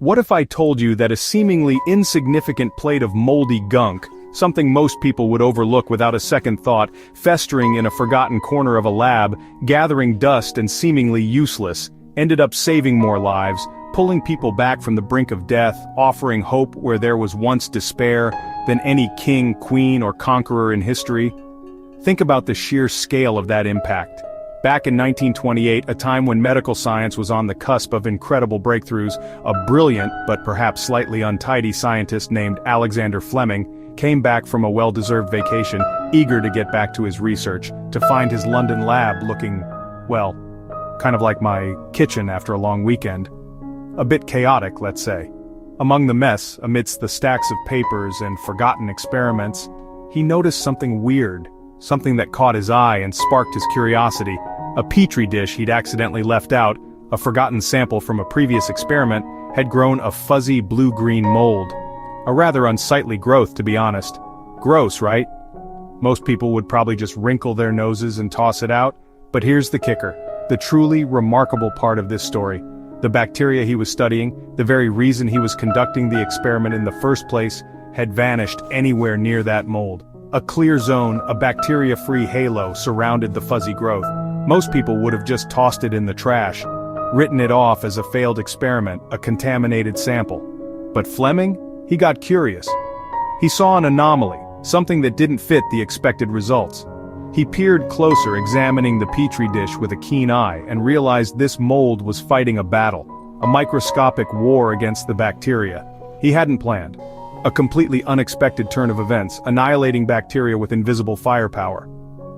What if I told you that a seemingly insignificant plate of moldy gunk, something most people would overlook without a second thought, festering in a forgotten corner of a lab, gathering dust and seemingly useless, ended up saving more lives, pulling people back from the brink of death, offering hope where there was once despair, than any king, queen, or conqueror in history? Think about the sheer scale of that impact. Back in 1928, a time when medical science was on the cusp of incredible breakthroughs, a brilliant, but perhaps slightly untidy scientist named Alexander Fleming came back from a well-deserved vacation, eager to get back to his research, to find his London lab looking, well, kind of like my kitchen after a long weekend. A bit chaotic, let's say. Among the mess, amidst the stacks of papers and forgotten experiments, he noticed something weird, something that caught his eye and sparked his curiosity. A petri dish he'd accidentally left out, a forgotten sample from a previous experiment, had grown a fuzzy blue-green mold. A rather unsightly growth, to be honest. Gross, right? Most people would probably just wrinkle their noses and toss it out, but here's the kicker, the truly remarkable part of this story. The bacteria he was studying, the very reason he was conducting the experiment in the first place, had vanished anywhere near that mold. A clear zone, a bacteria-free halo, surrounded the fuzzy growth. Most people would have just tossed it in the trash, written it off as a failed experiment, a contaminated sample. But Fleming? He got curious. He saw an anomaly, something that didn't fit the expected results. He peered closer, examining the petri dish with a keen eye, and realized this mold was fighting a battle, a microscopic war against the bacteria he hadn't planned. A completely unexpected turn of events, annihilating bacteria with invisible firepower.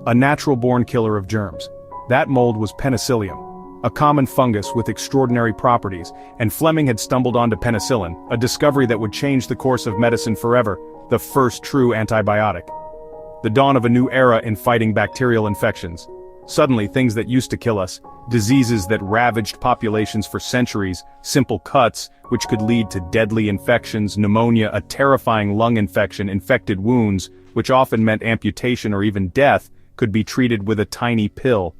A natural-born killer of germs. That mold was Penicillin, a common fungus with extraordinary properties, and Fleming had stumbled onto penicillin, a discovery that would change the course of medicine forever, the first true antibiotic. The dawn of a new era in fighting bacterial infections. Suddenly, things that used to kill us, diseases that ravaged populations for centuries, simple cuts, which could lead to deadly infections, pneumonia, a terrifying lung infection, infected wounds, which often meant amputation or even death, could be treated with a tiny pill.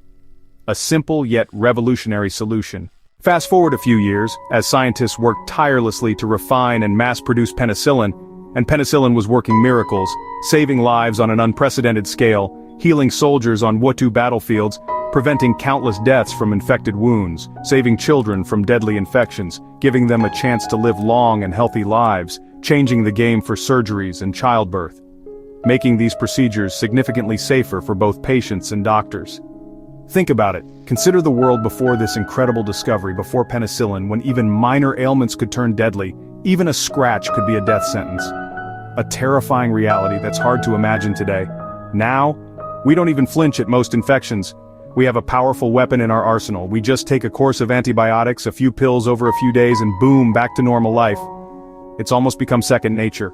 A simple yet revolutionary solution. Fast forward a few years, as scientists worked tirelessly to refine and mass-produce penicillin, and penicillin was working miracles, saving lives on an unprecedented scale, healing soldiers on war-torn battlefields, preventing countless deaths from infected wounds, saving children from deadly infections, giving them a chance to live long and healthy lives, changing the game for surgeries and childbirth, making these procedures significantly safer for both patients and doctors. Think about it. Consider the world before this incredible discovery, before penicillin, when even minor ailments could turn deadly, even a scratch could be a death sentence. A terrifying reality that's hard to imagine today. Now, we don't even flinch at most infections. We have a powerful weapon in our arsenal. We just take a course of antibiotics, a few pills over a few days, and boom, back to normal life. It's almost become second nature.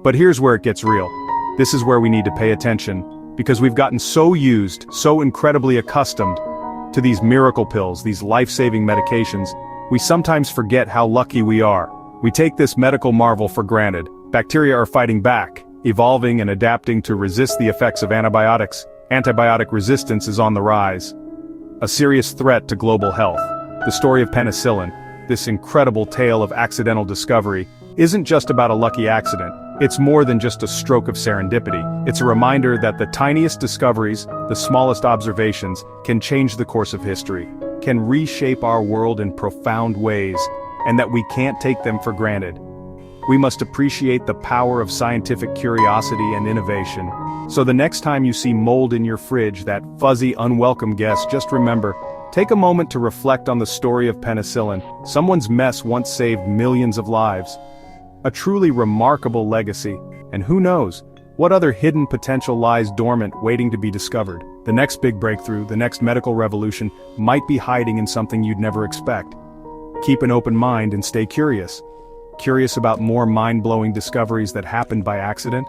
But here's where it gets real. This is where we need to pay attention. Because we've gotten so used, so incredibly accustomed to these miracle pills, these life-saving medications, we sometimes forget how lucky we are. We take this medical marvel for granted. Bacteria are fighting back, evolving and adapting to resist the effects of antibiotics. Antibiotic resistance is on the rise. A serious threat to global health. The story of penicillin, this incredible tale of accidental discovery, isn't just about a lucky accident. It's more than just a stroke of serendipity. It's a reminder that the tiniest discoveries, the smallest observations, can change the course of history, can reshape our world in profound ways, and that we can't take them for granted. We must appreciate the power of scientific curiosity and innovation. So the next time you see mold in your fridge, that fuzzy, unwelcome guest, just remember, take a moment to reflect on the story of penicillin. Someone's mess once saved millions of lives. A truly remarkable legacy, and who knows, what other hidden potential lies dormant waiting to be discovered. The next big breakthrough, the next medical revolution, might be hiding in something you'd never expect. Keep an open mind and stay curious. Curious about more mind-blowing discoveries that happened by accident?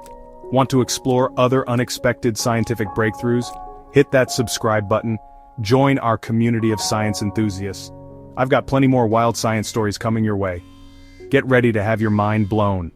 Want to explore other unexpected scientific breakthroughs? Hit that subscribe button. Join our community of science enthusiasts. I've got plenty more wild science stories coming your way. Get ready to have your mind blown.